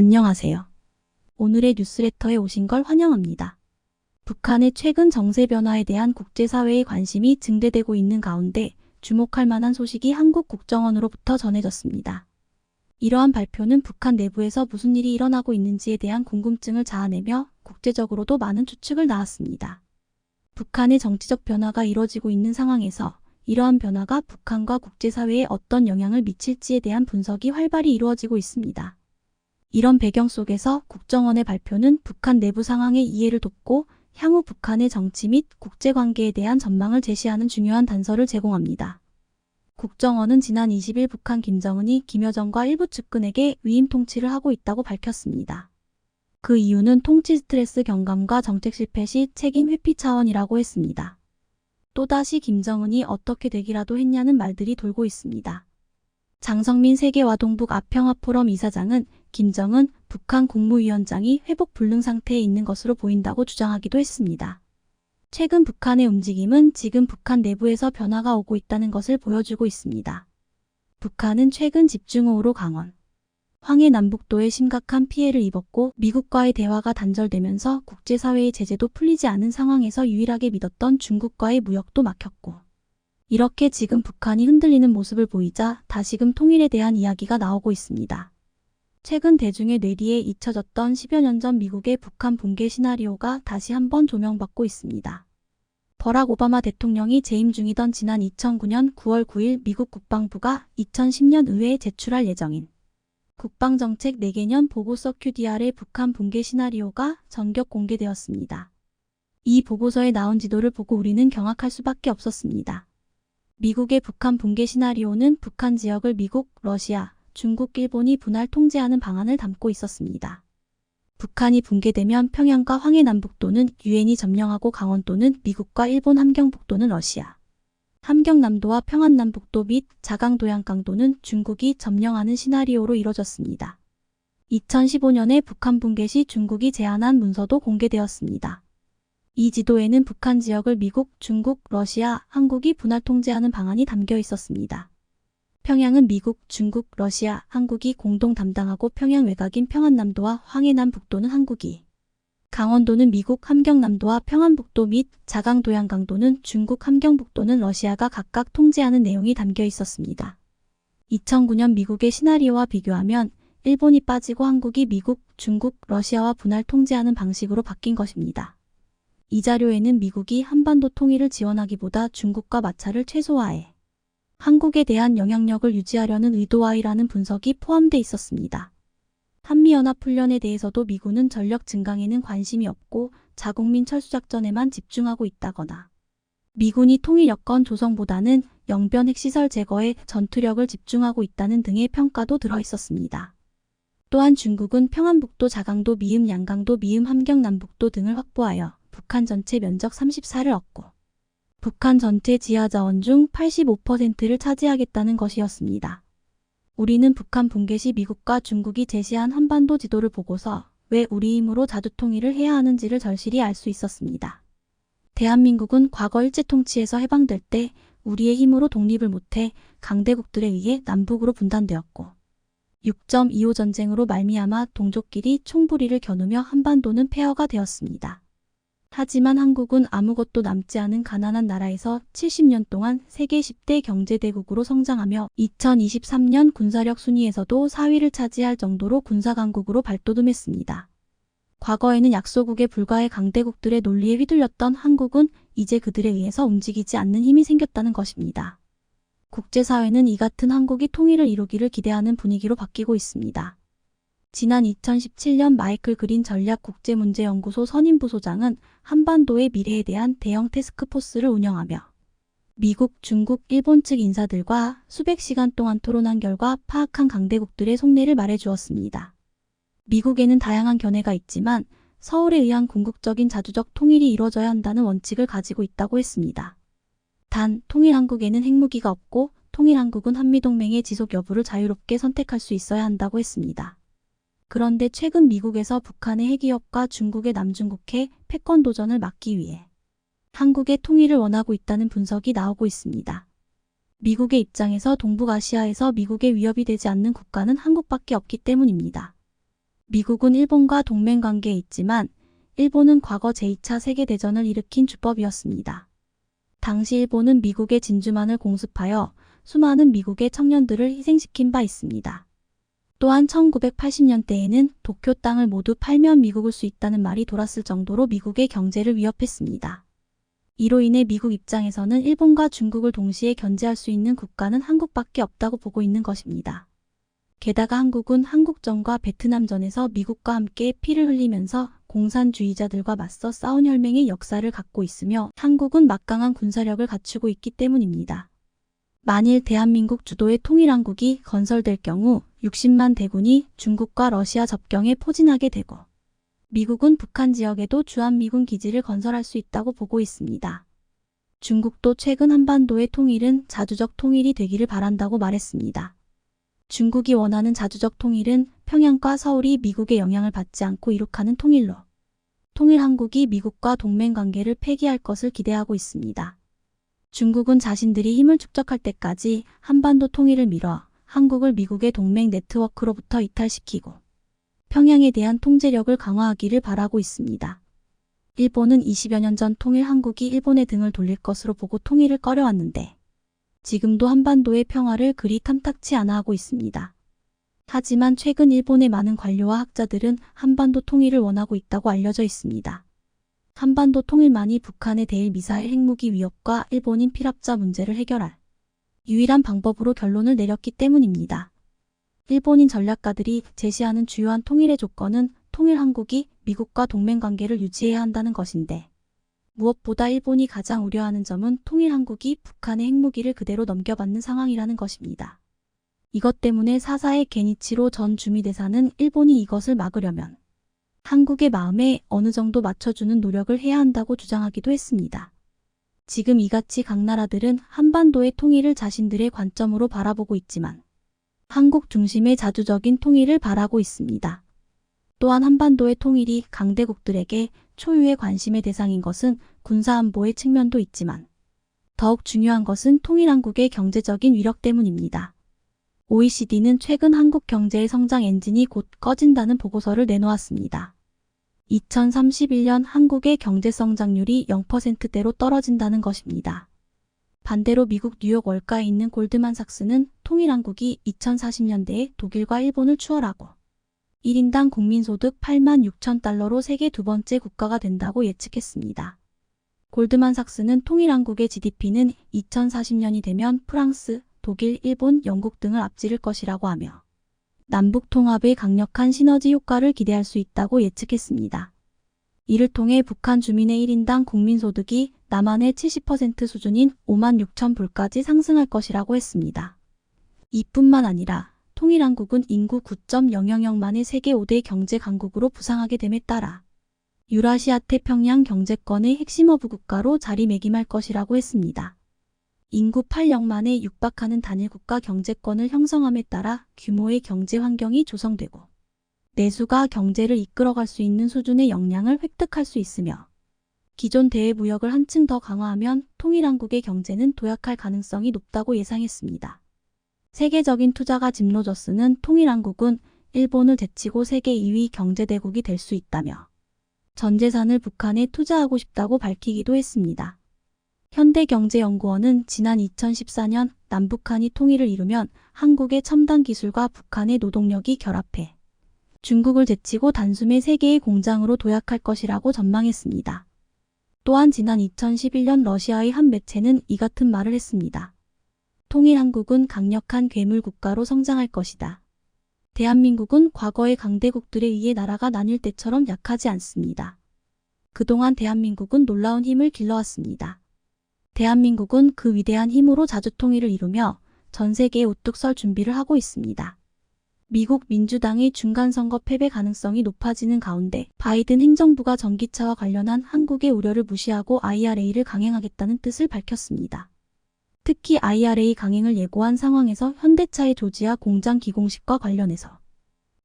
안녕하세요. 오늘의 뉴스레터에 오신 걸 환영합니다. 북한의 최근 정세 변화에 대한 국제사회의 관심이 증대되고 있는 가운데 주목할 만한 소식이 한국 국정원으로부터 전해졌습니다. 이러한 발표는 북한 내부에서 무슨 일이 일어나고 있는지에 대한 궁금증을 자아내며 국제적으로도 많은 추측을 낳았습니다. 북한의 정치적 변화가 이뤄지고 있는 상황에서 이러한 변화가 북한과 국제사회에 어떤 영향을 미칠지에 대한 분석이 활발히 이루어지고 있습니다. 이런 배경 속에서 국정원의 발표는 북한 내부 상황의 이해를 돕고 향후 북한의 정치 및 국제관계에 대한 전망을 제시하는 중요한 단서를 제공합니다. 국정원은 지난 20일 북한 김정은이 김여정과 일부 측근에게 위임 통치를 하고 있다고 밝혔습니다. 그 이유는 통치 스트레스 경감과 정책 실패 시 책임 회피 차원이라고 했습니다. 또다시 김정은이 어떻게 되기라도 했냐는 말들이 돌고 있습니다. 장성민 세계화동북 아평화포럼 이사장은 김정은 북한 국무위원장이 회복 불능 상태에 있는 것으로 보인다고 주장하기도 했습니다. 최근 북한의 움직임은 지금 북한 내부에서 변화가 오고 있다는 것을 보여주고 있습니다. 북한은 최근 집중호우로 강원, 황해 남북도에 심각한 피해를 입었고 미국과의 대화가 단절되면서 국제사회의 제재도 풀리지 않은 상황에서 유일하게 믿었던 중국과의 무역도 막혔고 이렇게 지금 북한이 흔들리는 모습을 보이자 다시금 통일에 대한 이야기가 나오고 있습니다. 최근 대중의 뇌리에 잊혀졌던 10여 년 전 미국의 북한 붕괴 시나리오가 다시 한번 조명받고 있습니다. 버락 오바마 대통령이 재임 중이던 지난 2009년 9월 9일 미국 국방부가 2010년 의회에 제출할 예정인 국방정책 4개년 보고서 QDR의 북한 붕괴 시나리오가 전격 공개되었습니다. 이 보고서에 나온 지도를 보고 우리는 경악할 수밖에 없었습니다. 미국의 북한 붕괴 시나리오는 북한 지역을 미국, 러시아, 중국, 일본이 분할 통제하는 방안을 담고 있었습니다. 북한이 붕괴되면 평양과 황해 남북도는 유엔이 점령하고 강원도는 미국과 일본, 함경북도는 러시아, 함경남도와 평안남북도 및 자강도양강도는 중국이 점령하는 시나리오로 이뤄졌습니다. 2015년에 북한 붕괴 시 중국이 제안한 문서도 공개되었습니다. 이 지도에는 북한 지역을 미국, 중국, 러시아, 한국이 분할 통제하는 방안이 담겨 있었습니다. 평양은 미국, 중국, 러시아, 한국이 공동 담당하고 평양 외곽인 평안남도와 황해 남북도는 한국이, 강원도는 미국, 함경남도와 평안북도 및 자강도양강도는 중국, 함경북도는 러시아가 각각 통제하는 내용이 담겨 있었습니다. 2009년 미국의 시나리오와 비교하면 일본이 빠지고 한국이 미국, 중국, 러시아와 분할 통제하는 방식으로 바뀐 것입니다. 이 자료에는 미국이 한반도 통일을 지원하기보다 중국과 마찰을 최소화해 한국에 대한 영향력을 유지하려는 의도와이라는 분석이 포함돼 있었습니다. 한미연합훈련에 대해서도 미군은 전력 증강에는 관심이 없고 자국민 철수작전에만 집중하고 있다거나 미군이 통일 여건 조성보다는 영변 핵시설 제거에 전투력을 집중하고 있다는 등의 평가도 들어있었습니다. 또한 중국은 평안북도, 자강도, 미음, 양강도, 미음, 함경남북도 등을 확보하여 북한 전체 면적 34를 얻고 북한 전체 지하자원 중 85%를 차지하겠다는 것이었습니다. 우리는 북한 붕괴 시 미국과 중국이 제시한 한반도 지도를 보고서 왜 우리 힘으로 자주통일을 해야 하는지를 절실히 알 수 있었습니다. 대한민국은 과거 일제통치에서 해방될 때 우리의 힘으로 독립을 못해 강대국들에 의해 남북으로 분단되었고 6.25 전쟁으로 말미암아 동족끼리 총부리를 겨누며 한반도는 폐허가 되었습니다. 하지만 한국은 아무것도 남지 않은 가난한 나라에서 70년 동안 세계 10대 경제대국으로 성장하며 2023년 군사력 순위에서도 4위를 차지할 정도로 군사강국으로 발돋움했습니다. 과거에는 약소국에 불과해 강대국들의 논리에 휘둘렸던 한국은 이제 그들에 의해서 움직이지 않는 힘이 생겼다는 것입니다. 국제사회는 이 같은 한국이 통일을 이루기를 기대하는 분위기로 바뀌고 있습니다. 지난 2017년 마이클 그린 전략국제문제연구소 선임부소장은 한반도의 미래에 대한 대형 태스크포스를 운영하며 미국, 중국, 일본 측 인사들과 수백 시간 동안 토론한 결과 파악한 강대국들의 속내를 말해주었습니다. 미국에는 다양한 견해가 있지만 서울에 의한 궁극적인 자주적 통일이 이루어져야 한다는 원칙을 가지고 있다고 했습니다. 단, 통일한국에는 핵무기가 없고 통일한국은 한미동맹의 지속 여부를 자유롭게 선택할 수 있어야 한다고 했습니다. 그런데 최근 미국에서 북한의 핵위협과 중국의 남중국해 패권 도전을 막기 위해 한국의 통일을 원하고 있다는 분석이 나오고 있습니다. 미국의 입장에서 동북아시아에서 미국의 위협이 되지 않는 국가는 한국밖에 없기 때문입니다. 미국은 일본과 동맹 관계에 있지만 일본은 과거 제2차 세계대전을 일으킨 주법이었습니다. 당시 일본은 미국의 진주만을 공습하여 수많은 미국의 청년들을 희생시킨 바 있습니다. 또한 1980년대에는 도쿄 땅을 모두 팔면 미국을 수 있다는 말이 돌았을 정도로 미국의 경제를 위협했습니다. 이로 인해 미국 입장에서는 일본과 중국을 동시에 견제할 수 있는 국가는 한국밖에 없다고 보고 있는 것입니다. 게다가 한국은 한국전과 베트남전에서 미국과 함께 피를 흘리면서 공산주의자들과 맞서 싸운 혈맹의 역사를 갖고 있으며 한국은 막강한 군사력을 갖추고 있기 때문입니다. 만일 대한민국 주도의 통일한국이 건설될 경우 60만 대군이 중국과 러시아 접경에 포진하게 되고 미국은 북한 지역에도 주한미군 기지를 건설할 수 있다고 보고 있습니다. 중국도 최근 한반도의 통일은 자주적 통일이 되기를 바란다고 말했습니다. 중국이 원하는 자주적 통일은 평양과 서울이 미국의 영향을 받지 않고 이룩하는 통일로 통일한국이 미국과 동맹관계를 폐기할 것을 기대하고 있습니다. 중국은 자신들이 힘을 축적할 때까지 한반도 통일을 미뤄 한국을 미국의 동맹 네트워크로부터 이탈시키고 평양에 대한 통제력을 강화하기를 바라고 있습니다. 일본은 20여 년 전 통일한국이 일본의 등을 돌릴 것으로 보고 통일을 꺼려왔는데 지금도 한반도의 평화를 그리 탐탁치 않아 하고 있습니다. 하지만 최근 일본의 많은 관료와 학자들은 한반도 통일을 원하고 있다고 알려져 있습니다. 한반도 통일만이 북한의 대일 미사일 핵무기 위협과 일본인 피랍자 문제를 해결할 유일한 방법으로 결론을 내렸기 때문입니다. 일본인 전략가들이 제시하는 주요한 통일의 조건은 통일한국이 미국과 동맹관계를 유지해야 한다는 것인데 무엇보다 일본이 가장 우려하는 점은 통일한국이 북한의 핵무기를 그대로 넘겨받는 상황이라는 것입니다. 이것 때문에 사사의 게니치로 전 주미대사는 일본이 이것을 막으려면 한국의 마음에 어느 정도 맞춰주는 노력을 해야 한다고 주장하기도 했습니다. 지금 이같이 각 나라들은 한반도의 통일을 자신들의 관점으로 바라보고 있지만 한국 중심의 자주적인 통일을 바라고 있습니다. 또한 한반도의 통일이 강대국들에게 초유의 관심의 대상인 것은 군사안보의 측면도 있지만 더욱 중요한 것은 통일한국의 경제적인 위력 때문입니다. OECD는 최근 한국 경제의 성장 엔진이 곧 꺼진다는 보고서를 내놓았습니다. 2031년 한국의 경제 성장률이 0%대로 떨어진다는 것입니다. 반대로 미국 뉴욕 월가에 있는 골드만삭스는 통일한국이 2040년대에 독일과 일본을 추월하고 1인당 국민소득 8만 6천 달러로 세계 두 번째 국가가 된다고 예측했습니다. 골드만삭스는 통일한국의 GDP는 2040년이 되면 프랑스, 독일, 일본, 영국 등을 앞지를 것이라고 하며 남북 통합의 강력한 시너지 효과를 기대할 수 있다고 예측했습니다. 이를 통해 북한 주민의 1인당 국민소득이 남한의 70% 수준인 5만 6천 불까지 상승할 것이라고 했습니다. 이뿐만 아니라 통일한국은 인구 9.000만의 세계 5대 경제 강국으로 부상하게 됨에 따라 유라시아 태평양 경제권의 핵심 허브 국가로 자리매김할 것이라고 했습니다. 인구 8억만에 육박하는 단일 국가 경제권을 형성함에 따라 규모의 경제 환경이 조성되고 내수가 경제를 이끌어갈 수 있는 수준의 역량을 획득할 수 있으며 기존 대외무역을 한층 더 강화하면 통일한국의 경제는 도약할 가능성이 높다고 예상했습니다. 세계적인 투자가 짐로저스는 통일한국은 일본을 제치고 세계 2위 경제대국이 될 수 있다며 전 재산을 북한에 투자하고 싶다고 밝히기도 했습니다. 현대경제연구원은 지난 2014년 남북한이 통일을 이루면 한국의 첨단 기술과 북한의 노동력이 결합해 중국을 제치고 단숨에 세계의 공장으로 도약할 것이라고 전망했습니다. 또한 지난 2011년 러시아의 한 매체는 이 같은 말을 했습니다. 통일한국은 강력한 괴물 국가로 성장할 것이다. 대한민국은 과거의 강대국들에 의해 나라가 나뉠 때처럼 약하지 않습니다. 그동안 대한민국은 놀라운 힘을 길러왔습니다. 대한민국은 그 위대한 힘으로 자주통일을 이루며 전 세계에 우뚝 설 준비를 하고 있습니다. 미국 민주당의 중간선거 패배 가능성이 높아지는 가운데 바이든 행정부가 전기차와 관련한 한국의 우려를 무시하고 IRA를 강행하겠다는 뜻을 밝혔습니다. 특히 IRA 강행을 예고한 상황에서 현대차의 조지아 공장 기공식과 관련해서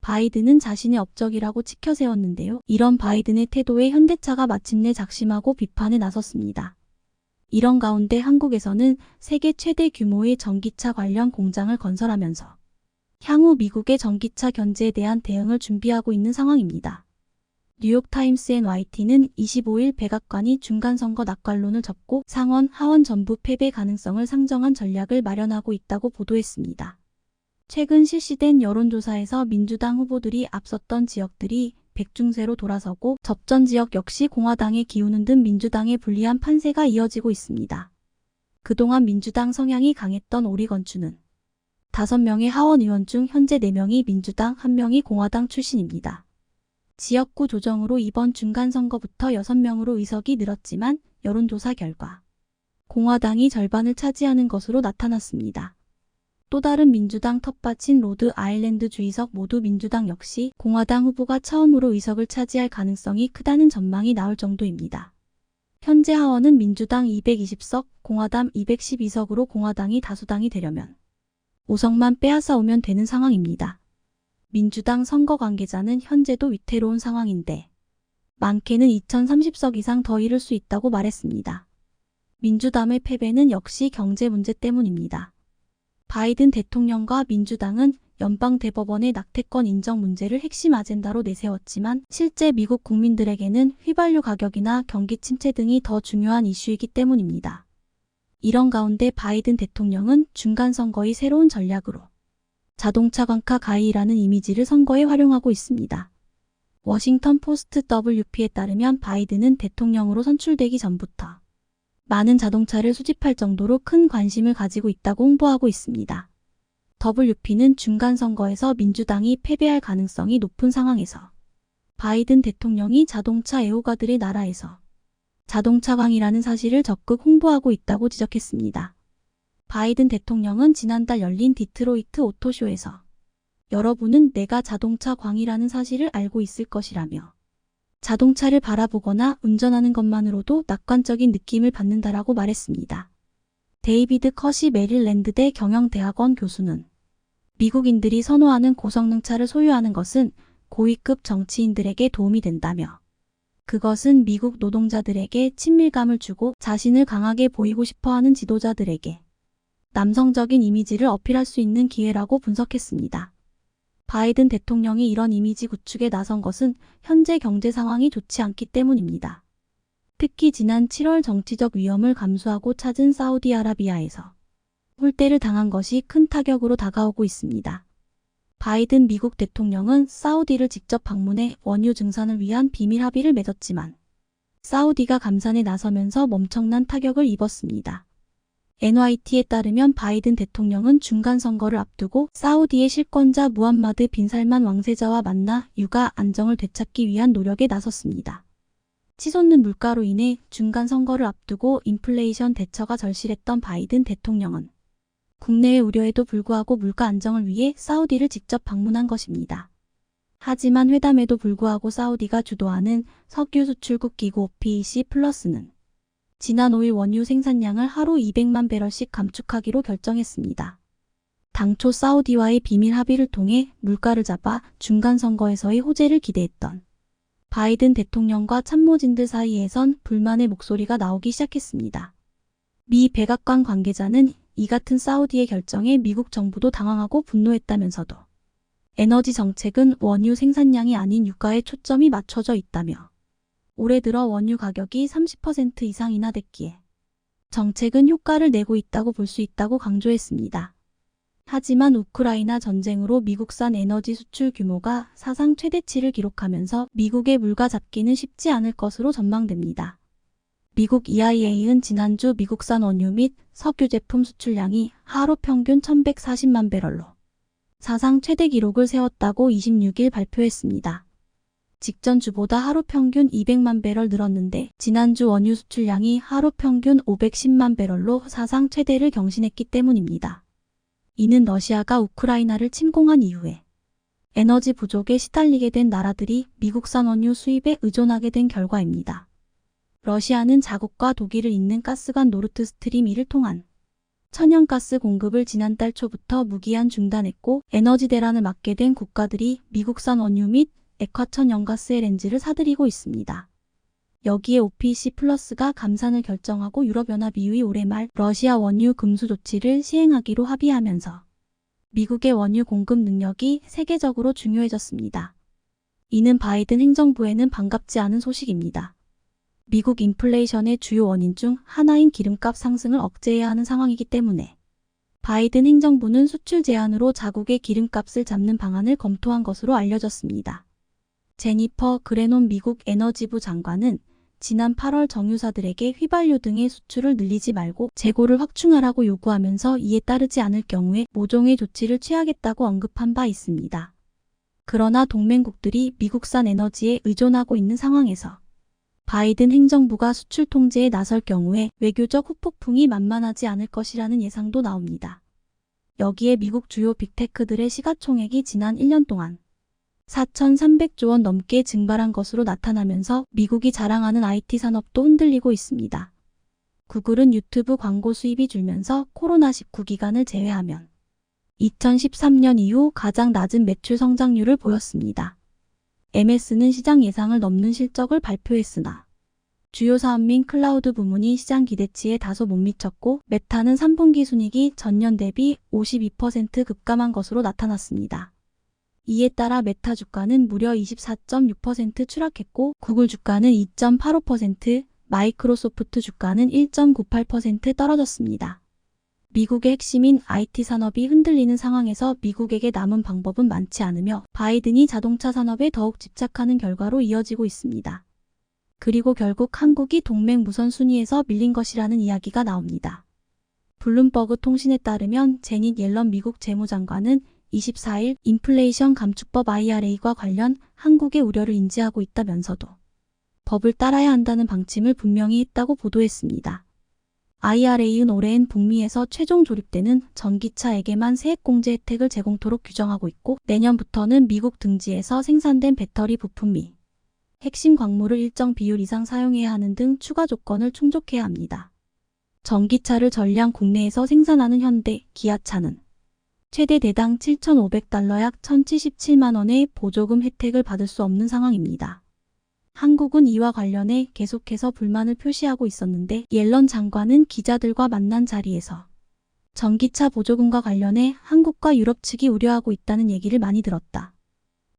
바이든은 자신의 업적이라고 치켜세웠는데요. 이런 바이든의 태도에 현대차가 마침내 작심하고 비판에 나섰습니다. 이런 가운데 한국에서는 세계 최대 규모의 전기차 관련 공장을 건설하면서 향후 미국의 전기차 견제에 대한 대응을 준비하고 있는 상황입니다. 뉴욕타임스 NYT는 25일 백악관이 중간선거 낙관론을 접고 상원, 하원 전부 패배 가능성을 상정한 전략을 마련하고 있다고 보도했습니다. 최근 실시된 여론조사에서 민주당 후보들이 앞섰던 지역들이 백중세로 돌아서고 접전 지역 역시 공화당에 기우는 등 민주당에 불리한 판세가 이어지고 있습니다. 그동안 민주당 성향이 강했던 오리건주는 5명의 하원 의원 중 현재 4명이 민주당, 1명이 공화당 출신입니다. 지역구 조정으로 이번 중간선거부터 6명으로 의석이 늘었지만 여론조사 결과 공화당이 절반을 차지하는 것으로 나타났습니다. 또 다른 민주당 텃밭인 로드 아일랜드 주의석 모두 민주당 역시 공화당 후보가 처음으로 의석을 차지할 가능성이 크다는 전망이 나올 정도입니다. 현재 하원은 민주당 220석, 공화당 212석으로 공화당이 다수당이 되려면 5석만 빼앗아 오면 되는 상황입니다. 민주당 선거 관계자는 현재도 위태로운 상황인데 많게는 2030석 이상 더 이룰 수 있다고 말했습니다. 민주당의 패배는 역시 경제 문제 때문입니다. 바이든 대통령과 민주당은 연방대법원의 낙태권 인정 문제를 핵심 아젠다로 내세웠지만 실제 미국 국민들에게는 휘발유 가격이나 경기 침체 등이 더 중요한 이슈이기 때문입니다. 이런 가운데 바이든 대통령은 중간선거의 새로운 전략으로 자동차 광카 가이라는 이미지를 선거에 활용하고 있습니다. 워싱턴 포스트 WP에 따르면 바이든은 대통령으로 선출되기 전부터 많은 자동차를 수집할 정도로 큰 관심을 가지고 있다고 홍보하고 있습니다. WP는 중간선거에서 민주당이 패배할 가능성이 높은 상황에서 바이든 대통령이 자동차 애호가들의 나라에서 자동차광이라는 사실을 적극 홍보하고 있다고 지적했습니다. 바이든 대통령은 지난달 열린 디트로이트 오토쇼에서 여러분은 내가 자동차 광이라는 사실을 알고 있을 것이라며 자동차를 바라보거나 운전하는 것만으로도 낙관적인 느낌을 받는다라고 말했습니다. 데이비드 컷이 메릴랜드대 경영대학원 교수는 미국인들이 선호하는 고성능차를 소유하는 것은 고위급 정치인들에게 도움이 된다며 그것은 미국 노동자들에게 친밀감을 주고 자신을 강하게 보이고 싶어하는 지도자들에게 남성적인 이미지를 어필할 수 있는 기회라고 분석했습니다. 바이든 대통령이 이런 이미지 구축에 나선 것은 현재 경제 상황이 좋지 않기 때문입니다. 특히 지난 7월 정치적 위험을 감수하고 찾은 사우디아라비아에서 홀대를 당한 것이 큰 타격으로 다가오고 있습니다. 바이든 미국 대통령은 사우디를 직접 방문해 원유 증산을 위한 비밀 합의를 맺었지만 사우디가 감산에 나서면서 엄청난 타격을 입었습니다. NYT에 따르면 바이든 대통령은 중간선거를 앞두고 사우디의 실권자 무함마드 빈 살만 왕세자와 만나 육아 안정을 되찾기 위한 노력에 나섰습니다. 치솟는 물가로 인해 중간선거를 앞두고 인플레이션 대처가 절실했던 바이든 대통령은 국내의 우려에도 불구하고 물가 안정을 위해 사우디를 직접 방문한 것입니다. 하지만 회담에도 불구하고 사우디가 주도하는 석유 수출국 기구 OPEC 플러스는 지난 5일 원유 생산량을 하루 200만 배럴씩 감축하기로 결정했습니다. 당초 사우디와의 비밀 합의를 통해 물가를 잡아 중간선거에서의 호재를 기대했던 바이든 대통령과 참모진들 사이에선 불만의 목소리가 나오기 시작했습니다. 미 백악관 관계자는 이 같은 사우디의 결정에 미국 정부도 당황하고 분노했다면서도 에너지 정책은 원유 생산량이 아닌 유가에 초점이 맞춰져 있다며 올해 들어 원유 가격이 30% 이상 인하됐기에 정책은 효과를 내고 있다고 볼 수 있다고 강조했습니다. 하지만 우크라이나 전쟁으로 미국산 에너지 수출 규모가 사상 최대치를 기록하면서 미국의 물가 잡기는 쉽지 않을 것으로 전망됩니다. 미국 EIA는 지난주 미국산 원유 및 석유 제품 수출량이 하루 평균 1140만 배럴로 사상 최대 기록을 세웠다고 26일 발표했습니다. 직전 주보다 하루 평균 200만 배럴 늘었는데 지난주 원유 수출량이 하루 평균 510만 배럴로 사상 최대를 경신했기 때문입니다. 이는 러시아가 우크라이나를 침공한 이후에 에너지 부족에 시달리게 된 나라들이 미국산 원유 수입에 의존하게 된 결과입니다. 러시아는 자국과 독일을 잇는 가스관 노르트스트림 2를 통한 천연가스 공급을 지난달 초부터 무기한 중단했고 에너지 대란을 맞게 된 국가들이 미국산 원유 및 액화천연가스 LNG를 사들이고 있습니다. 여기에 OPEC 플러스가 감산을 결정하고 유럽연합 이후의 올해 말 러시아 원유 금수 조치를 시행하기로 합의하면서 미국의 원유 공급 능력이 세계적으로 중요해졌습니다. 이는 바이든 행정부에는 반갑지 않은 소식입니다. 미국 인플레이션의 주요 원인 중 하나인 기름값 상승을 억제해야 하는 상황이기 때문에 바이든 행정부는 수출 제한으로 자국의 기름값을 잡는 방안을 검토한 것으로 알려졌습니다. 제니퍼 그레논 미국 에너지부 장관은 지난 8월 정유사들에게 휘발유 등의 수출을 늘리지 말고 재고를 확충하라고 요구하면서 이에 따르지 않을 경우에 모종의 조치를 취하겠다고 언급한 바 있습니다. 그러나 동맹국들이 미국산 에너지에 의존하고 있는 상황에서 바이든 행정부가 수출 통제에 나설 경우에 외교적 후폭풍이 만만하지 않을 것이라는 예상도 나옵니다. 여기에 미국 주요 빅테크들의 시가총액이 지난 1년 동안 4,300조 원 넘게 증발한 것으로 나타나면서 미국이 자랑하는 IT 산업도 흔들리고 있습니다. 구글은 유튜브 광고 수입이 줄면서 코로나19 기간을 제외하면 2013년 이후 가장 낮은 매출 성장률을 보였습니다. MS는 시장 예상을 넘는 실적을 발표했으나 주요 사업민 클라우드 부문이 시장 기대치에 다소 못 미쳤고 메타는 3분기 순이익이 전년 대비 52% 급감한 것으로 나타났습니다. 이에 따라 메타 주가는 무려 24.6% 추락했고 구글 주가는 2.85%, 마이크로소프트 주가는 1.98% 떨어졌습니다. 미국의 핵심인 IT 산업이 흔들리는 상황에서 미국에게 남은 방법은 많지 않으며 바이든이 자동차 산업에 더욱 집착하는 결과로 이어지고 있습니다. 그리고 결국 한국이 동맹 무선 순위에서 밀린 것이라는 이야기가 나옵니다. 블룸버그 통신에 따르면 제닛 옐런 미국 재무장관은 24일 인플레이션 감축법 IRA과 관련 한국의 우려를 인지하고 있다면서도 법을 따라야 한다는 방침을 분명히 했다고 보도했습니다. IRA는 올해엔 북미에서 최종 조립되는 전기차에게만 세액공제 혜택을 제공토록 규정하고 있고 내년부터는 미국 등지에서 생산된 배터리 부품 및 핵심 광물을 일정 비율 이상 사용해야 하는 등 추가 조건을 충족해야 합니다. 전기차를 전량 국내에서 생산하는 현대, 기아차는 최대 대당 7,500달러 약 1,077만 원의 보조금 혜택을 받을 수 없는 상황입니다. 한국은 이와 관련해 계속해서 불만을 표시하고 있었는데 옐런 장관은 기자들과 만난 자리에서 전기차 보조금과 관련해 한국과 유럽 측이 우려하고 있다는 얘기를 많이 들었다.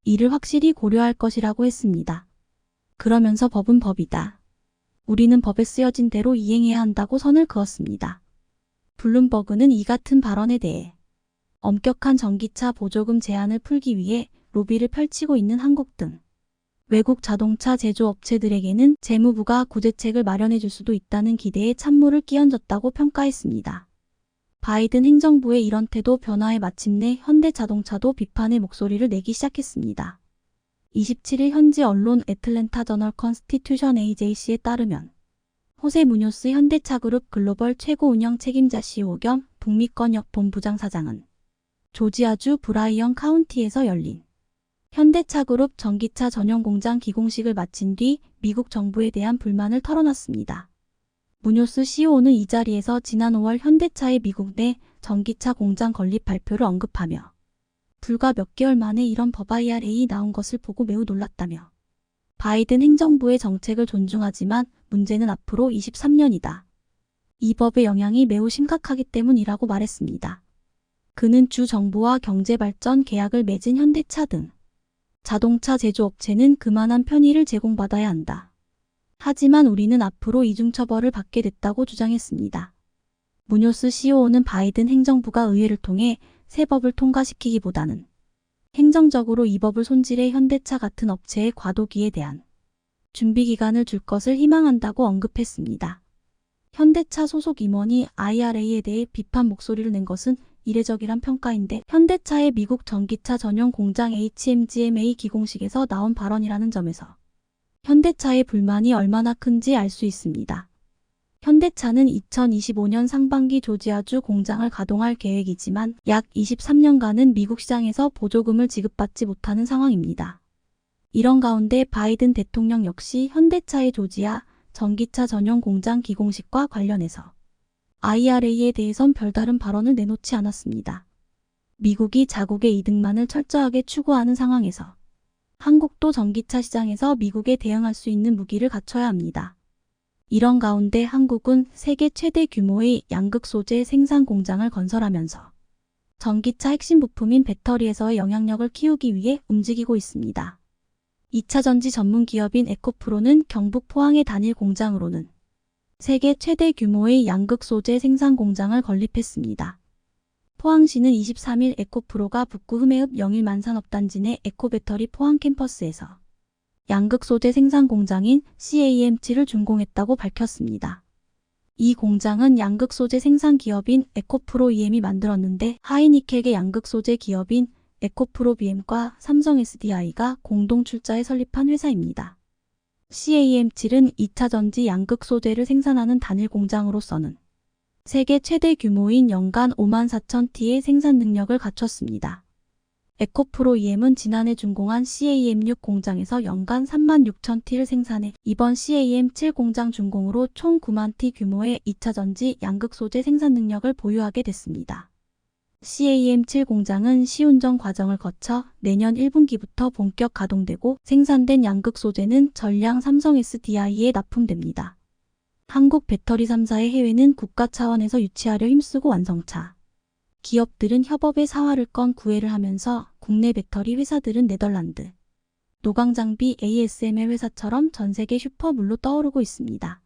이를 확실히 고려할 것이라고 했습니다. 그러면서 법은 법이다. 우리는 법에 쓰여진 대로 이행해야 한다고 선을 그었습니다. 블룸버그는 이 같은 발언에 대해 엄격한 전기차 보조금 제한을 풀기 위해 로비를 펼치고 있는 한국 등 외국 자동차 제조업체들에게는 재무부가 구제책을 마련해 줄 수도 있다는 기대에 찬물을 끼얹었다고 평가했습니다. 바이든 행정부의 이런 태도 변화에 마침내 현대자동차도 비판의 목소리를 내기 시작했습니다. 27일 현지 언론 애틀랜타 저널 컨스티튜션 AJC에 따르면 호세 무뇨스 현대차그룹 글로벌 최고 운영 책임자 CEO 겸 북미권역 본부장 사장은 조지아주 브라이언 카운티에서 열린 현대차그룹 전기차 전용 공장 기공식을 마친 뒤 미국 정부에 대한 불만을 털어놨습니다. 무뇨스 CEO는 이 자리에서 지난 5월 현대차의 미국 내 전기차 공장 건립 발표를 언급하며 불과 몇 개월 만에 이런 법 IRA 나온 것을 보고 매우 놀랐다며 바이든 행정부의 정책을 존중하지만 문제는 앞으로 23년이다. 이 법의 영향이 매우 심각하기 때문이라고 말했습니다. 그는 주 정부와 경제발전 계약을 맺은 현대차 등 자동차 제조업체는 그만한 편의를 제공받아야 한다. 하지만 우리는 앞으로 이중처벌을 받게 됐다고 주장했습니다. 무뇨스 CEO는 바이든 행정부가 의회를 통해 새 법을 통과시키기보다는 행정적으로 이 법을 손질해 현대차 같은 업체의 과도기에 대한 준비 기간을 줄 것을 희망한다고 언급했습니다. 현대차 소속 임원이 IRA에 대해 비판 목소리를 낸 것은 이례적이란 평가인데 현대차의 미국 전기차 전용 공장 HMGMA 기공식에서 나온 발언이라는 점에서 현대차의 불만이 얼마나 큰지 알 수 있습니다. 현대차는 2025년 상반기 조지아주 공장을 가동할 계획이지만 약 23년간은 미국 시장에서 보조금을 지급받지 못하는 상황입니다. 이런 가운데 바이든 대통령 역시 현대차의 조지아 전기차 전용 공장 기공식과 관련해서 IRA에 대해선 별다른 발언을 내놓지 않았습니다. 미국이 자국의 이득만을 철저하게 추구하는 상황에서 한국도 전기차 시장에서 미국에 대응할 수 있는 무기를 갖춰야 합니다. 이런 가운데 한국은 세계 최대 규모의 양극 소재 생산 공장을 건설하면서 전기차 핵심 부품인 배터리에서의 영향력을 키우기 위해 움직이고 있습니다. 2차 전지 전문 기업인 에코프로는 경북 포항의 단일 공장으로는 세계 최대 규모의 양극 소재 생산 공장을 건립했습니다. 포항시는 23일 에코프로가 북구 흠해읍 영일만산업단지 내 에코배터리 포항 캠퍼스에서 양극 소재 생산 공장인 CAM7을 준공했다고 밝혔습니다. 이 공장은 양극 소재 생산 기업인 에코프로 EM이 만들었는데 하이니켈계 양극 소재 기업인 에코프로 BM과 삼성 SDI가 공동 출자해 설립한 회사입니다. CAM7은 2차 전지 양극 소재를 생산하는 단일 공장으로서는 세계 최대 규모인 연간 54,000T의 생산 능력을 갖췄습니다. 에코프로 EM은 지난해 준공한 CAM6 공장에서 연간 36,000T를 생산해 이번 CAM7 공장 준공으로 총 9만 T 규모의 2차 전지 양극 소재 생산 능력을 보유하게 됐습니다. CAM7 공장은 시운전 과정을 거쳐 내년 1분기부터 본격 가동되고 생산된 양극 소재는 전량 삼성 SDI에 납품됩니다. 한국 배터리 3사의 해외는 국가 차원에서 유치하려 힘쓰고 완성차 기업들은 협업의 사활을 건 구애를 하면서 국내 배터리 회사들은 네덜란드, 노광장비 ASML 회사처럼 전 세계 슈퍼물로 떠오르고 있습니다.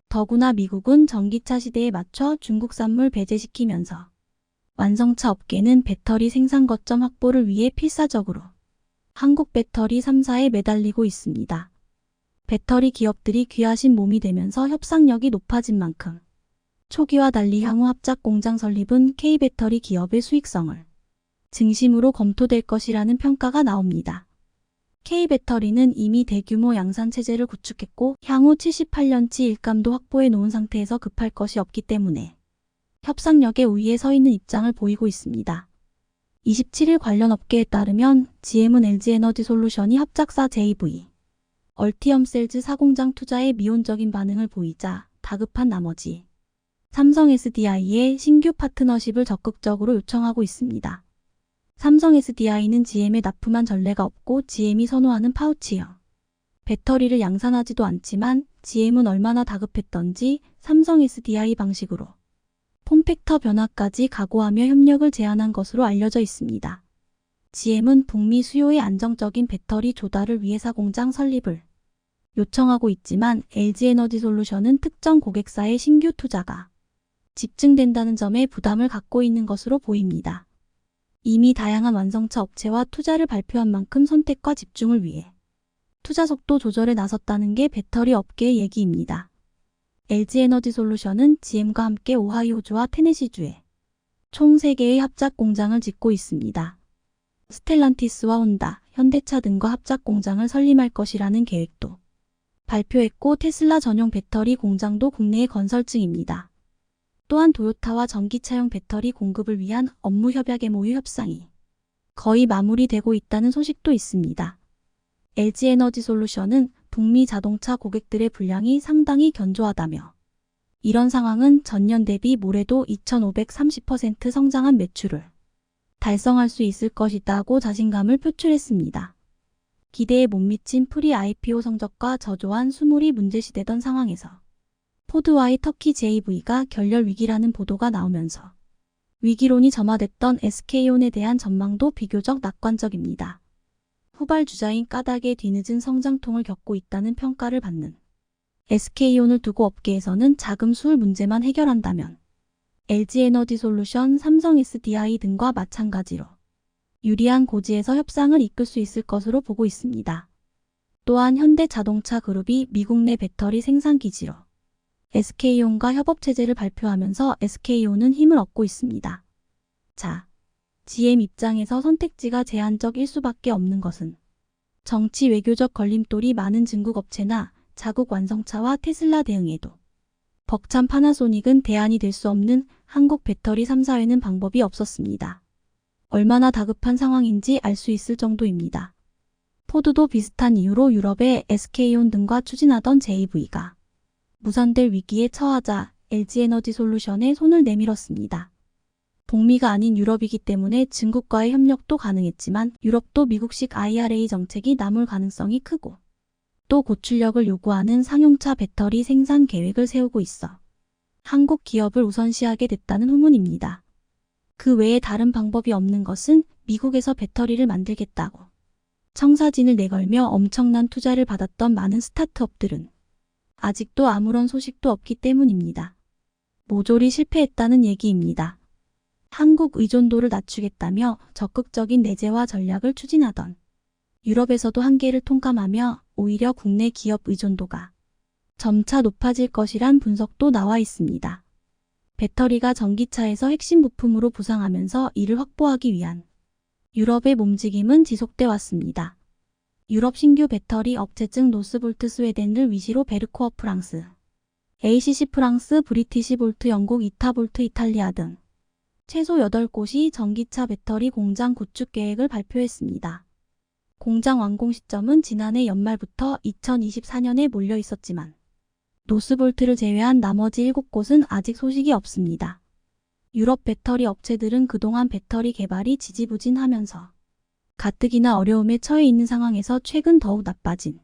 더구나 미국은 전기차 시대에 맞춰 중국산물 배제시키면서 완성차 업계는 배터리 생산 거점 확보를 위해 필사적으로 한국 배터리 3사에 매달리고 있습니다. 배터리 기업들이 귀하신 몸이 되면서 협상력이 높아진 만큼 초기와 달리 향후 합작 공장 설립은 K배터리 기업의 수익성을 중심으로 검토될 것이라는 평가가 나옵니다. K배터리는 이미 대규모 양산 체제를 구축했고 향후 78년치 일감도 확보해 놓은 상태에서 급할 것이 없기 때문에 협상력의 우위에 서 있는 입장을 보이고 있습니다. 27일 관련 업계에 따르면 GM은 LG에너지솔루션이 합작사 JV 얼티엄셀즈 4공장 투자에 미온적인 반응을 보이자 다급한 나머지 삼성 SDI의 신규 파트너십을 적극적으로 요청하고 있습니다. 삼성 SDI는 GM에 납품한 전례가 없고 GM이 선호하는 파우치형 배터리를 양산하지도 않지만 GM은 얼마나 다급했던지 삼성 SDI 방식으로 폼팩터 변화까지 각오하며 협력을 제안한 것으로 알려져 있습니다. GM은 북미 수요의 안정적인 배터리 조달을 위해 4공장 설립을 요청하고 있지만 LG에너지솔루션은 특정 고객사의 신규 투자가 집중된다는 점에 부담을 갖고 있는 것으로 보입니다. 이미 다양한 완성차 업체와 투자를 발표한 만큼 선택과 집중을 위해 투자 속도 조절에 나섰다는 게 배터리 업계의 얘기입니다. LG에너지솔루션은 GM과 함께 오하이오주와 테네시주에 총 3개의 합작 공장을 짓고 있습니다. 스텔란티스와 혼다, 현대차 등과 합작 공장을 설립할 것이라는 계획도 발표했고 테슬라 전용 배터리 공장도 국내에 건설 중입니다. 또한 도요타와 전기차용 배터리 공급을 위한 업무 협약 MOU 협상이 거의 마무리되고 있다는 소식도 있습니다. LG에너지솔루션은 북미 자동차 고객들의 분량이 상당히 견조하다며 이런 상황은 전년 대비 올해도 2530% 성장한 매출을 달성할 수 있을 것이다고 자신감을 표출했습니다. 기대에 못 미친 프리-IPO 성적과 저조한 수물이 문제시되던 상황에서 포드와의 터키 JV가 결렬 위기라는 보도가 나오면서 위기론이 점화됐던 SK온에 대한 전망도 비교적 낙관적입니다. 후발주자인 까닭의 뒤늦은 성장통을 겪고 있다는 평가를 받는 SK온을 두고 업계에서는 자금 수울 문제만 해결한다면 LG에너지솔루션, 삼성 SDI 등과 마찬가지로 유리한 고지에서 협상을 이끌 수 있을 것으로 보고 있습니다. 또한 현대자동차 그룹이 미국 내 배터리 생산 기지로 SK온과 협업체제를 발표하면서 SK온은 힘을 얻고 있습니다. 자, GM 입장에서 선택지가 제한적일 수밖에 없는 것은 정치 외교적 걸림돌이 많은 중국 업체나 자국 완성차와 테슬라 대응에도 벅찬 파나소닉은 대안이 될 수 없는 한국 배터리 3사에는 방법이 없었습니다. 얼마나 다급한 상황인지 알 수 있을 정도입니다. 포드도 비슷한 이유로 유럽의 SK온 등과 추진하던 JV가 무산될 위기에 처하자 LG에너지솔루션에 손을 내밀었습니다. 북미가 아닌 유럽이기 때문에 중국과의 협력도 가능했지만 유럽도 미국식 IRA 정책이 남을 가능성이 크고 또 고출력을 요구하는 상용차 배터리 생산 계획을 세우고 있어 한국 기업을 우선시하게 됐다는 후문입니다. 그 외에 다른 방법이 없는 것은 미국에서 배터리를 만들겠다고 청사진을 내걸며 엄청난 투자를 받았던 많은 스타트업들은 아직도 아무런 소식도 없기 때문입니다. 모조리 실패했다는 얘기입니다. 한국 의존도를 낮추겠다며 적극적인 내재화 전략을 추진하던 유럽에서도 한계를 통감하며 오히려 국내 기업 의존도가 점차 높아질 것이란 분석도 나와 있습니다. 배터리가 전기차에서 핵심 부품으로 부상하면서 이를 확보하기 위한 유럽의 몸직임은 지속돼 왔습니다. 유럽 신규 배터리 업체 측 노스볼트 스웨덴을 위시로 베르코어 프랑스, ACC 프랑스, 브리티시 볼트 영국, 이타볼트 이탈리아 등 최소 8곳이 전기차 배터리 공장 구축 계획을 발표했습니다. 공장 완공 시점은 지난해 연말부터 2024년에 몰려 있었지만 노스볼트를 제외한 나머지 7곳은 아직 소식이 없습니다. 유럽 배터리 업체들은 그동안 배터리 개발이 지지부진하면서 가뜩이나 어려움에 처해 있는 상황에서 최근 더욱 나빠진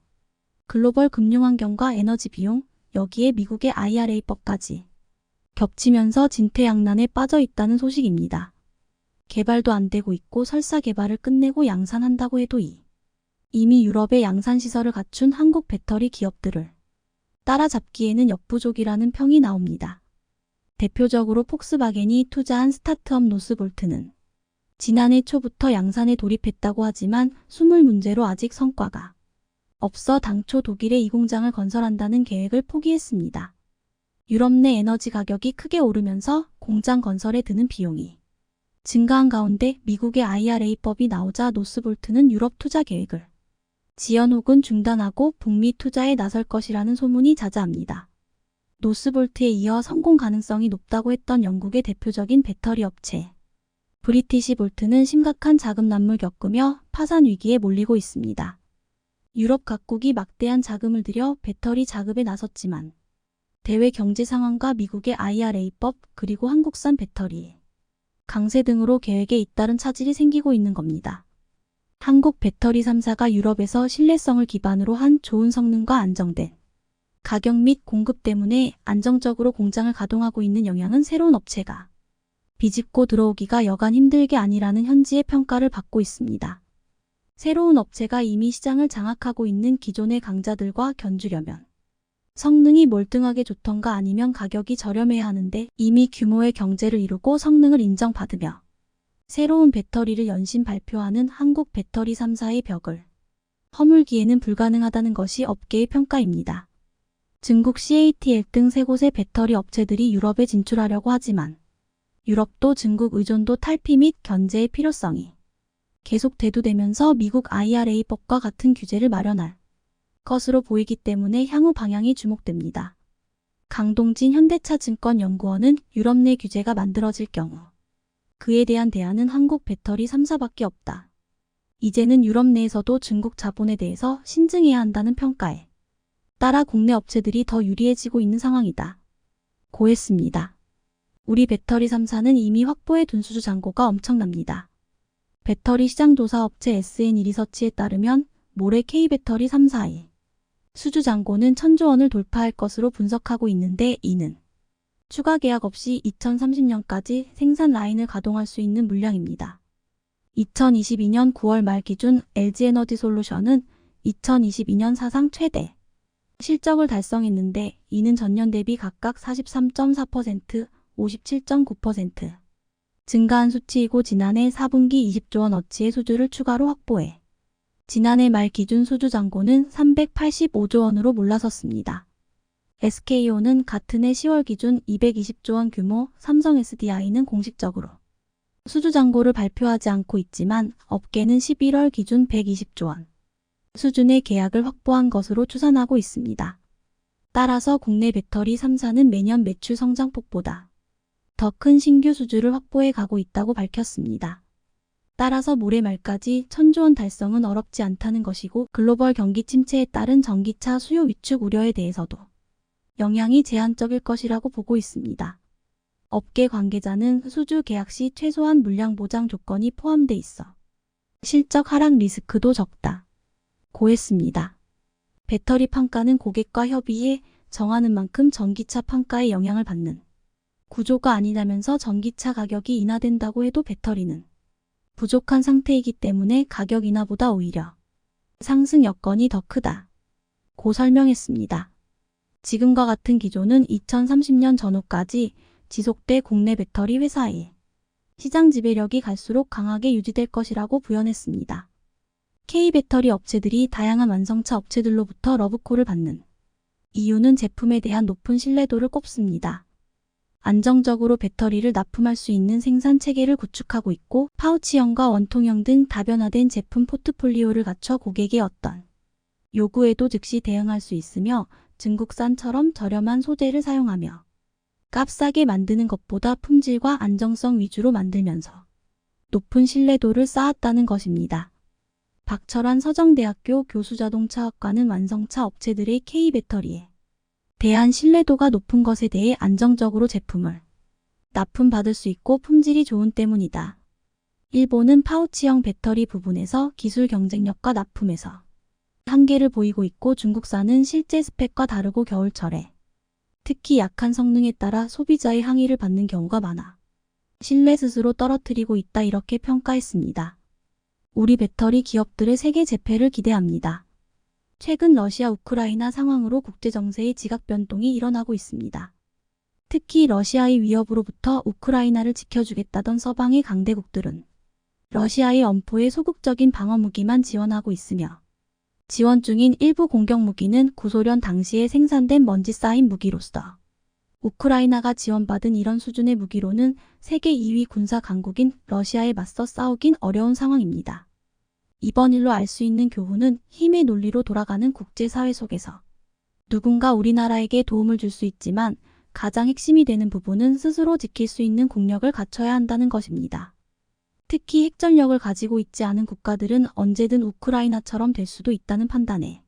글로벌 금융환경과 에너지 비용, 여기에 미국의 IRA법까지 겹치면서 진퇴양난에 빠져 있다는 소식입니다. 개발도 안 되고 있고 설사 개발을 끝내고 양산한다고 해도 이미 유럽의 양산시설을 갖춘 한국 배터리 기업들을 따라잡기에는 역부족이라는 평이 나옵니다. 대표적으로 폭스바겐이 투자한 스타트업 노스볼트는 지난해 초부터 양산에 돌입했다고 하지만 수물 문제로 아직 성과가 없어 당초 독일에 이 공장을 건설한다는 계획을 포기했습니다. 유럽 내 에너지 가격이 크게 오르면서 공장 건설에 드는 비용이 증가한 가운데 미국의 IRA법이 나오자 노스볼트는 유럽 투자 계획을 지연 혹은 중단하고 북미 투자에 나설 것이라는 소문이 자자합니다. 노스볼트에 이어 성공 가능성이 높다고 했던 영국의 대표적인 배터리 업체 브리티시 볼트는 심각한 자금 난물 겪으며 파산 위기에 몰리고 있습니다. 유럽 각국이 막대한 자금을 들여 배터리 자급에 나섰지만 대외 경제 상황과 미국의 IRA법 그리고 한국산 배터리 강세 등으로 계획에 잇따른 차질이 생기고 있는 겁니다. 한국 배터리 3사가 유럽에서 신뢰성을 기반으로 한 좋은 성능과 안정된 가격 및 공급 때문에 안정적으로 공장을 가동하고 있는 영향은 새로운 업체가 비집고 들어오기가 여간 힘들게 아니라는 현지의 평가를 받고 있습니다. 새로운 업체가 이미 시장을 장악하고 있는 기존의 강자들과 견주려면 성능이 몰등하게 좋던가 아니면 가격이 저렴해야 하는데 이미 규모의 경제를 이루고 성능을 인정받으며 새로운 배터리를 연신 발표하는 한국 배터리 3사의 벽을 허물기에는 불가능하다는 것이 업계의 평가입니다. 중국 CATL 등 세 곳의 배터리 업체들이 유럽에 진출하려고 하지만 유럽도 중국 의존도 탈피 및 견제의 필요성이 계속 대두되면서 미국 IRA법과 같은 규제를 마련할 것으로 보이기 때문에 향후 방향이 주목됩니다. 강동진 현대차증권 연구원은 유럽 내 규제가 만들어질 경우 그에 대한 대안은 한국 배터리 3사밖에 없다. 이제는 유럽 내에서도 중국 자본에 대해서 신증해야 한다는 평가에 따라 국내 업체들이 더 유리해지고 있는 상황이다. 고했습니다. 우리 배터리 3사는 이미 확보해 둔 수주 잔고가 엄청납니다. 배터리 시장 조사 업체 SN 리서치에 따르면 모레 K배터리 3사의 수주 잔고는 1000조 원을 돌파할 것으로 분석하고 있는데 이는 추가 계약 없이 2030년까지 생산 라인을 가동할 수 있는 물량입니다. 2022년 9월 말 기준 LG에너지솔루션은 2022년 사상 최대 실적을 달성했는데 이는 전년 대비 각각 43.4%, 57.9% 증가한 수치이고 지난해 4분기 20조 원어치의 수주를 추가로 확보해 지난해 말 기준 수주 잔고는 385조 원으로 몰라섰습니다. SK온은 같은 해 10월 기준 220조 원 규모, 삼성 SDI는 공식적으로 수주 잔고를 발표하지 않고 있지만 업계는 11월 기준 120조 원 수준의 계약을 확보한 것으로 추산하고 있습니다. 따라서 국내 배터리 3사는 매년 매출 성장폭보다 더 큰 신규 수주를 확보해 가고 있다고 밝혔습니다. 따라서 모레 말까지 1000조 원 달성은 어렵지 않다는 것이고 글로벌 경기 침체에 따른 전기차 수요 위축 우려에 대해서도 영향이 제한적일 것이라고 보고 있습니다. 업계 관계자는 수주 계약 시 최소한 물량 보장 조건이 포함돼 있어 실적 하락 리스크도 적다. 고했습니다. 배터리 판가는 고객과 협의해 정하는 만큼 전기차 판가에 영향을 받는 구조가 아니라면서 전기차 가격이 인하된다고 해도 배터리는 부족한 상태이기 때문에 가격 인하보다 오히려 상승 여건이 더 크다. 고 설명했습니다. 지금과 같은 기조는 2030년 전후까지 지속돼 국내 배터리 회사의 시장 지배력이 갈수록 강하게 유지될 것이라고 부연했습니다. K배터리 업체들이 다양한 완성차 업체들로부터 러브콜을 받는 이유는 제품에 대한 높은 신뢰도를 꼽습니다. 안정적으로 배터리를 납품할 수 있는 생산 체계를 구축하고 있고 파우치형과 원통형 등 다변화된 제품 포트폴리오를 갖춰 고객의 어떤 요구에도 즉시 대응할 수 있으며 중국산처럼 저렴한 소재를 사용하며 값싸게 만드는 것보다 품질과 안정성 위주로 만들면서 높은 신뢰도를 쌓았다는 것입니다. 박철환 서정대학교 교수자동차학과는 완성차 업체들의 K배터리에 대한 신뢰도가 높은 것에 대해 안정적으로 제품을 납품받을 수 있고 품질이 좋은 때문이다. 일본은 파우치형 배터리 부분에서 기술 경쟁력과 납품에서 한계를 보이고 있고 중국산은 실제 스펙과 다르고 겨울철에 특히 약한 성능에 따라 소비자의 항의를 받는 경우가 많아 신뢰 스스로 떨어뜨리고 있다 이렇게 평가했습니다. 우리 배터리 기업들의 세계 재패를 기대합니다. 최근 러시아 우크라이나 상황으로 국제정세의 지각 변동이 일어나고 있습니다. 특히 러시아의 위협으로부터 우크라이나를 지켜주겠다던 서방의 강대국들은 러시아의 엄포에 소극적인 방어무기만 지원하고 있으며 지원 중인 일부 공격무기는 구소련 당시에 생산된 먼지 쌓인 무기로서 우크라이나가 지원받은 이런 수준의 무기로는 세계 2위 군사 강국인 러시아에 맞서 싸우긴 어려운 상황입니다. 이번 일로 알 수 있는 교훈은 힘의 논리로 돌아가는 국제사회 속에서 누군가 우리나라에게 도움을 줄 수 있지만 가장 핵심이 되는 부분은 스스로 지킬 수 있는 국력을 갖춰야 한다는 것입니다. 특히 핵전력을 가지고 있지 않은 국가들은 언제든 우크라이나처럼 될 수도 있다는 판단에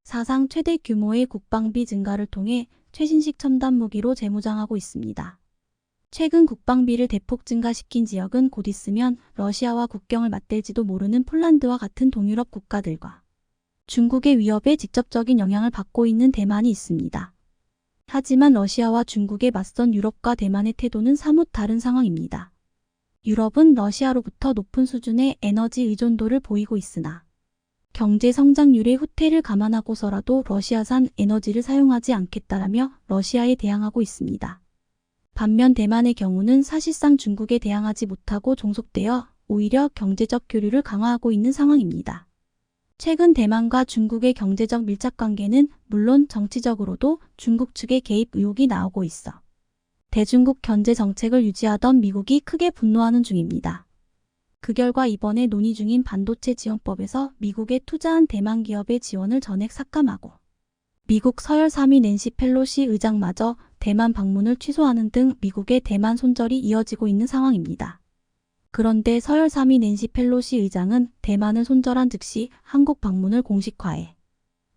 사상 최대 규모의 국방비 증가를 통해 최신식 첨단 무기로 재무장하고 있습니다. 최근 국방비를 대폭 증가시킨 지역은 곧 있으면 러시아와 국경을 맞댈지도 모르는 폴란드와 같은 동유럽 국가들과 중국의 위협에 직접적인 영향을 받고 있는 대만이 있습니다. 하지만 러시아와 중국에 맞선 유럽과 대만의 태도는 사뭇 다른 상황입니다. 유럽은 러시아로부터 높은 수준의 에너지 의존도를 보이고 있으나 경제 성장률의 후퇴를 감안하고서라도 러시아산 에너지를 사용하지 않겠다라며 러시아에 대항하고 있습니다. 반면 대만의 경우는 사실상 중국에 대항하지 못하고 종속되어 오히려 경제적 교류를 강화하고 있는 상황입니다. 최근 대만과 중국의 경제적 밀착관계는 물론 정치적으로도 중국 측의 개입 의혹이 나오고 있어 대중국 견제 정책을 유지하던 미국이 크게 분노하는 중입니다. 그 결과 이번에 논의 중인 반도체 지원법에서 미국에 투자한 대만 기업의 지원을 전액 삭감하고 미국 서열 3위 낸시 펠로시 의장마저 대만 방문을 취소하는 등 미국의 대만 손절이 이어지고 있는 상황입니다. 그런데 서열 3위 낸시 펠로시 의장은 대만을 손절한 즉시 한국 방문을 공식화해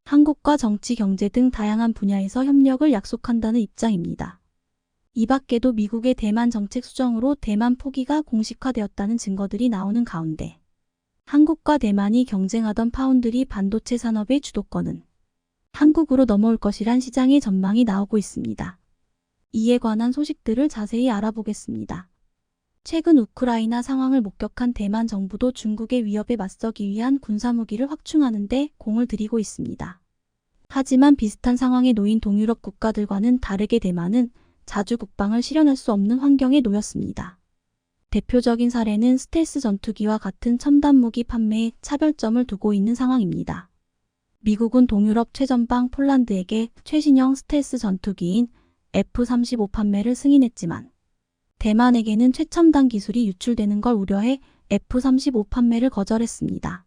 한국과 정치, 경제 등 다양한 분야에서 협력을 약속한다는 입장입니다. 이 밖에도 미국의 대만 정책 수정으로 대만 포기가 공식화되었다는 증거들이 나오는 가운데 한국과 대만이 경쟁하던 파운드리 반도체 산업의 주도권은 한국으로 넘어올 것이란 시장의 전망이 나오고 있습니다. 이에 관한 소식들을 자세히 알아보겠습니다. 최근 우크라이나 상황을 목격한 대만 정부도 중국의 위협에 맞서기 위한 군사무기를 확충하는 데 공을 들이고 있습니다. 하지만 비슷한 상황에 놓인 동유럽 국가들과는 다르게 대만은 자주 국방을 실현할 수 없는 환경에 놓였습니다. 대표적인 사례는 스텔스 전투기와 같은 첨단 무기 판매에 차별점을 두고 있는 상황입니다. 미국은 동유럽 최전방 폴란드에게 최신형 스텔스 전투기인 F-35 판매를 승인했지만 대만에게는 최첨단 기술이 유출되는 걸 우려해 F-35 판매를 거절했습니다.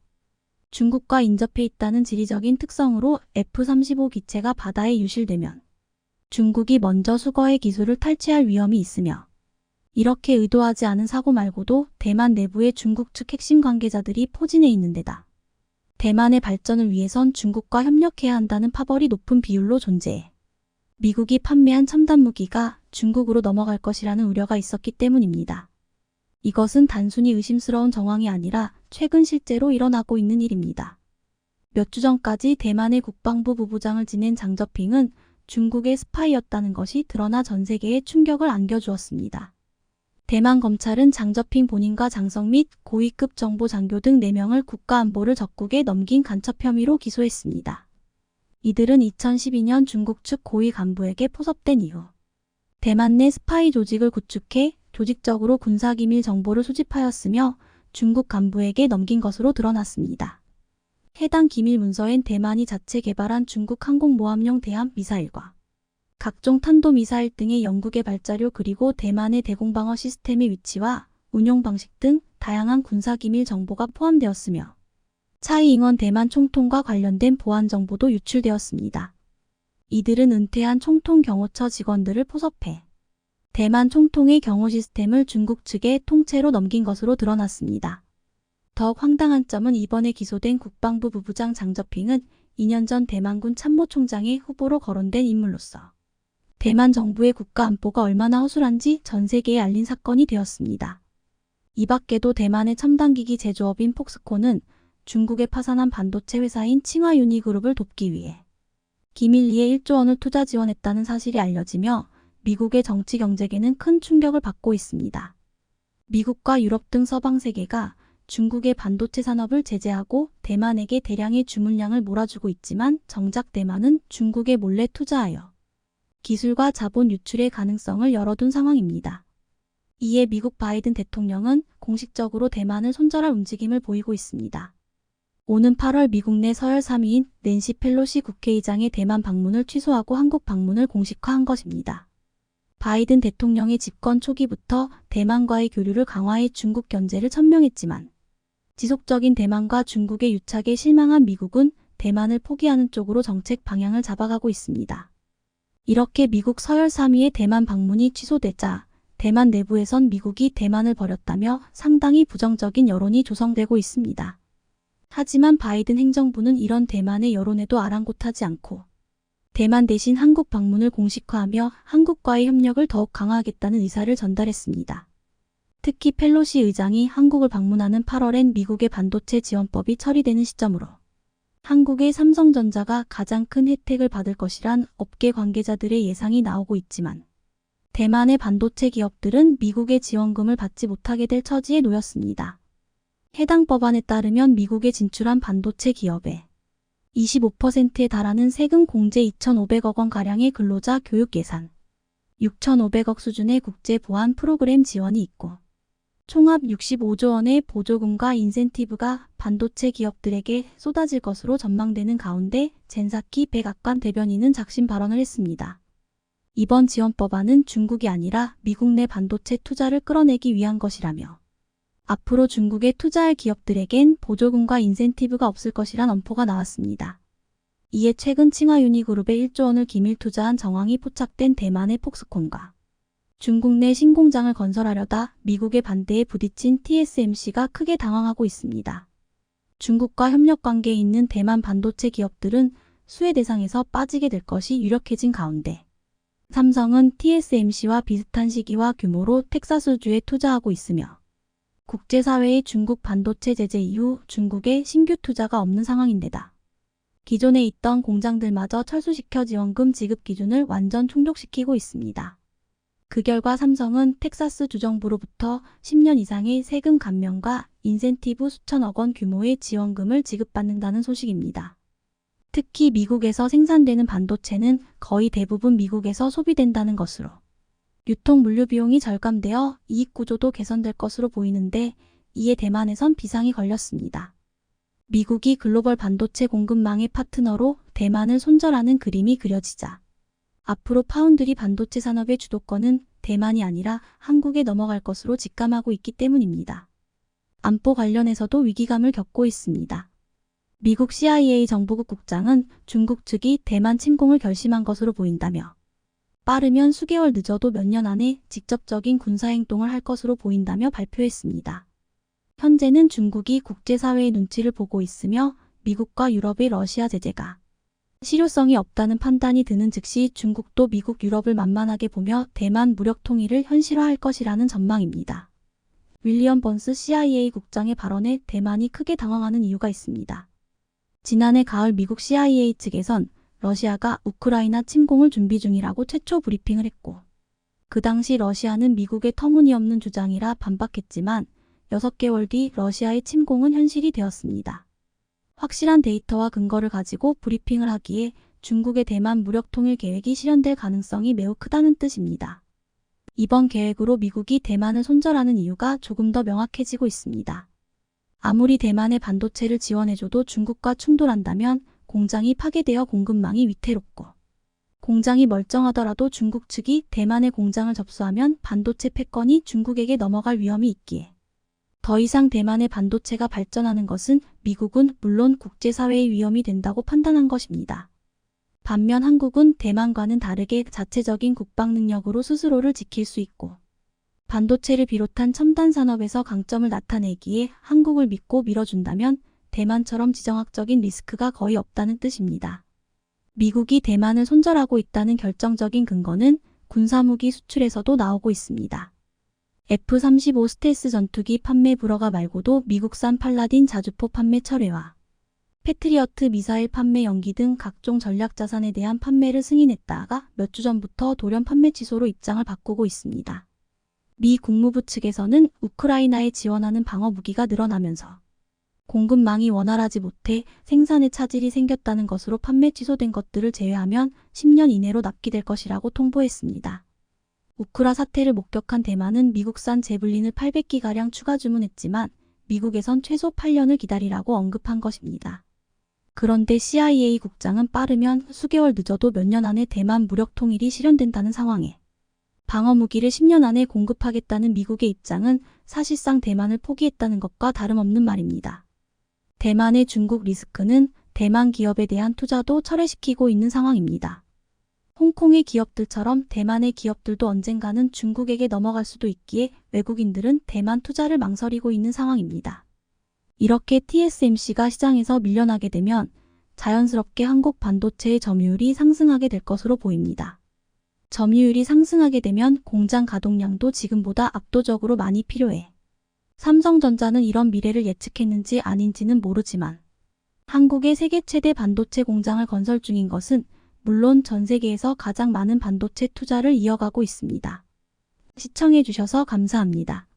중국과 인접해 있다는 지리적인 특성으로 F-35 기체가 바다에 유실되면 중국이 먼저 수거해 기술을 탈취할 위험이 있으며 이렇게 의도하지 않은 사고 말고도 대만 내부의 중국 측 핵심 관계자들이 포진해 있는 데다 대만의 발전을 위해선 중국과 협력해야 한다는 파벌이 높은 비율로 존재해 미국이 판매한 첨단 무기가 중국으로 넘어갈 것이라는 우려가 있었기 때문입니다. 이것은 단순히 의심스러운 정황이 아니라 최근 실제로 일어나고 있는 일입니다. 몇 주 전까지 대만의 국방부 부부장을 지낸 장저핑은 중국의 스파이였다는 것이 드러나 전 세계에 충격을 안겨주었습니다. 대만 검찰은 장저핑 본인과 장성 및 고위급 정보 장교 등 4명을 국가안보를 적국에 넘긴 간첩 혐의로 기소했습니다. 이들은 2012년 중국 측 고위 간부에게 포섭된 이후 대만 내 스파이 조직을 구축해 조직적으로 군사기밀 정보를 수집하였으며 중국 간부에게 넘긴 것으로 드러났습니다. 해당 기밀 문서엔 대만이 자체 개발한 중국 항공모함용 대함 미사일과 각종 탄도미사일 등의 영국의 발자료 그리고 대만의 대공방어 시스템의 위치와 운용 방식 등 다양한 군사기밀 정보가 포함되었으며 차이 잉원 대만 총통과 관련된 보안 정보도 유출되었습니다. 이들은 은퇴한 총통 경호처 직원들을 포섭해 대만 총통의 경호 시스템을 중국 측에 통째로 넘긴 것으로 드러났습니다. 더욱 황당한 점은 이번에 기소된 국방부 부부장 장저핑은 2년 전 대만군 참모총장의 후보로 거론된 인물로서 대만 정부의 국가안보가 얼마나 허술한지 전 세계에 알린 사건이 되었습니다. 이 밖에도 대만의 첨단기기 제조업인 폭스콘은 중국에 파산한 반도체 회사인 칭화유니그룹을 돕기 위해 기밀리에 1조 원을 투자 지원했다는 사실이 알려지며 미국의 정치 경제계는 큰 충격을 받고 있습니다. 미국과 유럽 등 서방 세계가 중국의 반도체 산업을 제재하고 대만에게 대량의 주문량을 몰아주고 있지만 정작 대만은 중국에 몰래 투자하여 기술과 자본 유출의 가능성을 열어둔 상황입니다. 이에 미국 바이든 대통령은 공식적으로 대만을 손절할 움직임을 보이고 있습니다. 오는 8월 미국 내 서열 3위인 낸시 펠로시 국회의장의 대만 방문을 취소하고 한국 방문을 공식화한 것입니다. 바이든 대통령의 집권 초기부터 대만과의 교류를 강화해 중국 견제를 천명했지만 지속적인 대만과 중국의 유착에 실망한 미국은 대만을 포기하는 쪽으로 정책 방향을 잡아가고 있습니다. 이렇게 미국 서열 3위의 대만 방문이 취소되자 대만 내부에선 미국이 대만을 버렸다며 상당히 부정적인 여론이 조성되고 있습니다. 하지만 바이든 행정부는 이런 대만의 여론에도 아랑곳하지 않고 대만 대신 한국 방문을 공식화하며 한국과의 협력을 더욱 강화하겠다는 의사를 전달했습니다. 특히 펠로시 의장이 한국을 방문하는 8월엔 미국의 반도체 지원법이 처리되는 시점으로 한국의 삼성전자가 가장 큰 혜택을 받을 것이란 업계 관계자들의 예상이 나오고 있지만 대만의 반도체 기업들은 미국의 지원금을 받지 못하게 될 처지에 놓였습니다. 해당 법안에 따르면 미국에 진출한 반도체 기업의 25%에 달하는 세금 공제 2,500억 원가량의 근로자 교육 예산, 6,500억 수준의 국제 보안 프로그램 지원이 있고 총합 65조 원의 보조금과 인센티브가 반도체 기업들에게 쏟아질 것으로 전망되는 가운데 젠사키 백악관 대변인은 작심 발언을 했습니다. 이번 지원법안은 중국이 아니라 미국 내 반도체 투자를 끌어내기 위한 것이라며 앞으로 중국에 투자할 기업들에겐 보조금과 인센티브가 없을 것이란 엄포가 나왔습니다. 이에 최근 칭화유니그룹에 1조 원을 기밀 투자한 정황이 포착된 대만의 폭스콘과 중국 내 신공장을 건설하려다 미국의 반대에 부딪힌 TSMC가 크게 당황하고 있습니다. 중국과 협력 관계에 있는 대만 반도체 기업들은 수혜 대상에서 빠지게 될 것이 유력해진 가운데 삼성은 TSMC와 비슷한 시기와 규모로 텍사스주에 투자하고 있으며 국제사회의 중국 반도체 제재 이후 중국에 신규 투자가 없는 상황인데다 기존에 있던 공장들마저 철수시켜 지원금 지급 기준을 완전 충족시키고 있습니다. 그 결과 삼성은 텍사스 주정부로부터 10년 이상의 세금 감면과 인센티브 수천억 원 규모의 지원금을 지급받는다는 소식입니다. 특히 미국에서 생산되는 반도체는 거의 대부분 미국에서 소비된다는 것으로 유통 물류 비용이 절감되어 이익 구조도 개선될 것으로 보이는데 이에 대만에선 비상이 걸렸습니다. 미국이 글로벌 반도체 공급망의 파트너로 대만을 손절하는 그림이 그려지자 앞으로 파운드리 반도체 산업의 주도권은 대만이 아니라 한국에 넘어갈 것으로 직감하고 있기 때문입니다. 안보 관련해서도 위기감을 겪고 있습니다. 미국 CIA 정보국 국장은 중국 측이 대만 침공을 결심한 것으로 보인다며 빠르면 수개월 늦어도 몇 년 안에 직접적인 군사행동을 할 것으로 보인다며 발표했습니다. 현재는 중국이 국제사회의 눈치를 보고 있으며 미국과 유럽의 러시아 제재가 실효성이 없다는 판단이 드는 즉시 중국도 미국, 유럽을 만만하게 보며 대만 무력 통일을 현실화할 것이라는 전망입니다. 윌리엄 번스 CIA 국장의 발언에 대만이 크게 당황하는 이유가 있습니다. 지난해 가을 미국 CIA 측에선 러시아가 우크라이나 침공을 준비 중이라고 최초 브리핑을 했고, 그 당시 러시아는 미국의 터무니없는 주장이라 반박했지만 6개월 뒤 러시아의 침공은 현실이 되었습니다. 확실한 데이터와 근거를 가지고 브리핑을 하기에 중국의 대만 무력 통일 계획이 실현될 가능성이 매우 크다는 뜻입니다. 이번 계획으로 미국이 대만을 손절하는 이유가 조금 더 명확해지고 있습니다. 아무리 대만에 반도체를 지원해줘도 중국과 충돌한다면 공장이 파괴되어 공급망이 위태롭고, 공장이 멀쩡하더라도 중국 측이 대만의 공장을 접수하면 반도체 패권이 중국에게 넘어갈 위험이 있기에 더 이상 대만의 반도체가 발전하는 것은 미국은 물론 국제사회의 위험이 된다고 판단한 것입니다. 반면 한국은 대만과는 다르게 자체적인 국방 능력으로 스스로를 지킬 수 있고, 반도체를 비롯한 첨단 산업에서 강점을 나타내기에 한국을 믿고 밀어준다면 대만처럼 지정학적인 리스크가 거의 없다는 뜻입니다. 미국이 대만을 손절하고 있다는 결정적인 근거는 군사무기 수출에서도 나오고 있습니다. F-35 스텔스 전투기 판매 불허가 말고도 미국산 팔라딘 자주포 판매 철회와 패트리어트 미사일 판매 연기 등 각종 전략자산에 대한 판매를 승인했다가 몇 주 전부터 돌연 판매 취소로 입장을 바꾸고 있습니다. 미 국무부 측에서는 우크라이나에 지원하는 방어 무기가 늘어나면서 공급망이 원활하지 못해 생산에 차질이 생겼다는 것으로 판매 취소된 것들을 제외하면 10년 이내로 납기될 것이라고 통보했습니다. 우크라 사태를 목격한 대만은 미국산 제블린을 800기가량 추가 주문했지만 미국에선 최소 8년을 기다리라고 언급한 것입니다. 그런데 CIA 국장은 빠르면 수개월 늦어도 몇 년 안에 대만 무력 통일이 실현된다는 상황에 방어 무기를 10년 안에 공급하겠다는 미국의 입장은 사실상 대만을 포기했다는 것과 다름없는 말입니다. 대만의 중국 리스크는 대만 기업에 대한 투자도 철회시키고 있는 상황입니다. 홍콩의 기업들처럼 대만의 기업들도 언젠가는 중국에게 넘어갈 수도 있기에 외국인들은 대만 투자를 망설이고 있는 상황입니다. 이렇게 TSMC가 시장에서 밀려나게 되면 자연스럽게 한국 반도체의 점유율이 상승하게 될 것으로 보입니다. 점유율이 상승하게 되면 공장 가동량도 지금보다 압도적으로 많이 필요해. 삼성전자는 이런 미래를 예측했는지 아닌지는 모르지만 한국의 세계 최대 반도체 공장을 건설 중인 것은 물론 전 세계에서 가장 많은 반도체 투자를 이어가고 있습니다. 시청해 주셔서 감사합니다.